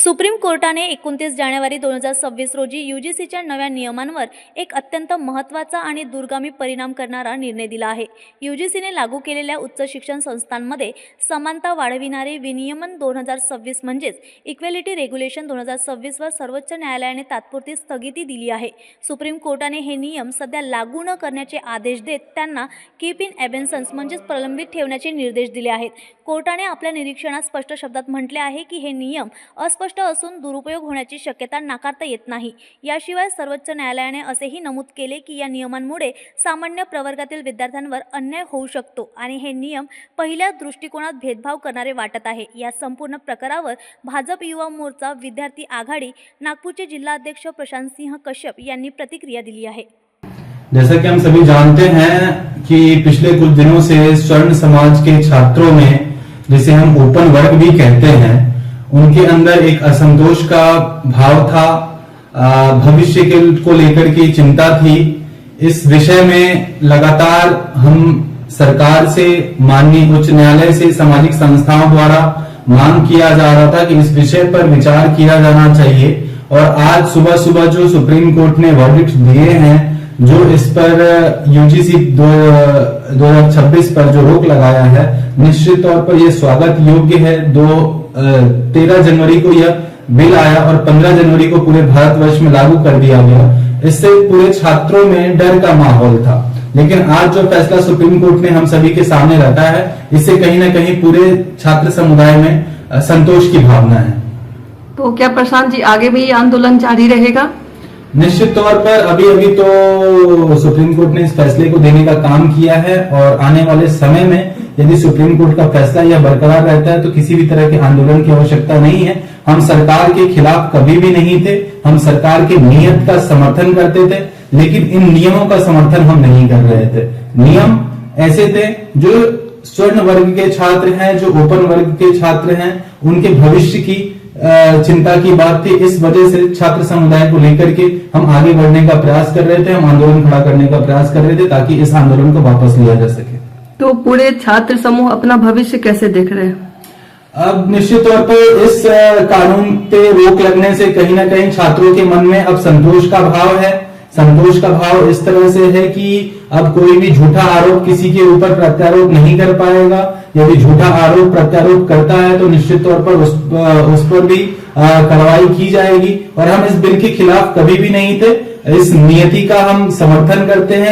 Supreme कोर्टाने 29 जानेवारी 2026 रोजी यूजीसीच्या नव्या नियमांवर एक अत्यंत महत्त्वाचा आणि दूरगामी परिणाम करणारा निर्णय दिला आहे। यूजीसीने लागू केलेल्या उच्च शिक्षण संस्थांमध्ये समानता वाढविणारे विनियमन 2026 म्हणजेच इक्वॅलिटी रेग्युलेशन 2026 वर सर्वोच्च न्यायालयाने तात्पुरती स्थगिती दिली आहे। सुप्रीम कोर्टाने हे नियम सध्या लागू न करण्याचे आदेश देत त्यांना कीप इन एबेन्सन्स म्हणजेच प्रलंबित ठेवण्याचे निर्देश दिले आहेत। कोर्टाने आपल्या निरीक्षणात स्पष्ट शब्दात म्हटले आहे की हे नियम अस्पष्ट असून दुरुपयोग होण्याची शक्यता नाकारता येत नाही। याशिवाय सर्वोच्च न्यायालयाने असेही नमूद केले की या नियमांमुळे सामान्य प्रवर्गातील विद्यार्थ्यांवर अन्याय होऊ शकतो आणि हे नियम पहिल्या दृष्टिकोनात भेदभाव करणारे वाटत आहे। या संपूर्ण प्रकारावर भाजप युवा मोर्चा विद्यार्थी आघाडी नागपूरचे जिल्हाध्यक्ष प्रशांत सिंह कश्यप यांनी प्रतिक्रिया दिली आहे। जैसा कि हम सभी जानते हैं कि पिछले कुछ दिनों से स्वर्ण समाज के छात्रों में, जिसे हम ओपन वर्ग भी कहते हैं, उनके अंदर एक असंतोष का भाव था, भविष्य को लेकर की चिंता थी। इस विषय में लगातार हम सरकार से, माननीय उच्च न्यायालय से, सामाजिक संस्थाओं द्वारा मांग किया जा रहा था कि इस विषय पर विचार किया जाना चाहिए। और आज सुबह सुबह जो सुप्रीम कोर्ट ने वर्डिक्ट दिए हैं, जो इस पर यूजीसी 2026 पर जो रोक लगाया है, निश्चित तौर पर यह स्वागत योग्य है। 13 जनवरी को यह बिल आया और 15 जनवरी को पूरे भारतवर्ष में लागू कर दिया गया। इससे पूरे छात्रों में डर का माहौल था, लेकिन आज जो फैसला सुप्रीम कोर्ट ने हम सभी के सामने रखा है, इससे कहीं ना कहीं पूरे छात्र समुदाय में संतोष की भावना है। तो क्या प्रशांत जी, आगे भी आंदोलन जारी रहेगा? निश्चित तौर पर अभी तो सुप्रीम कोर्ट ने इस फैसले को देने का काम किया है और आने वाले समय में यदि सुप्रीम कोर्ट का फैसला यह बरकरार रहता है तो किसी भी तरह के आंदोलन की आवश्यकता नहीं है। हम सरकार के खिलाफ कभी भी नहीं थे, हम सरकार के नियत का समर्थन करते थे, लेकिन इन नियमों का समर्थन हम नहीं कर रहे थे। नियम ऐसे थे जो स्वर्ण वर्ग के छात्र हैं, जो ओपन वर्ग के छात्र हैं, उनके भविष्य की चिंता की बात थी। इस वजह से छात्र समुदाय को लेकर के हम आगे बढ़ने का प्रयास कर रहे थे, हम आंदोलन खड़ा करने का प्रयास कर रहे थे ताकि इस आंदोलन को वापस लिया जा सके। तो पूरे छात्र समूह अपना भविष्य कैसे देख रहे हैं? अब निश्चित तौर पर इस कानून पे रोक लगने से कहीं ना कहीं छात्रों के मन में अब संतोष का भाव है। संतोष का भाव इस तरह से है कि अब कोई भी झूठा आरोप किसी के ऊपर प्रत्यारोप नहीं कर पाएगा। यदि झूठा आरोप प्रत्यारोप करता है तो निश्चित तौर पर उस पर भी कार्रवाई की जाएगी। और हम इस बिल के खिलाफ कभी भी नहीं थे, इस नियति का हम समर्थन करते हैं।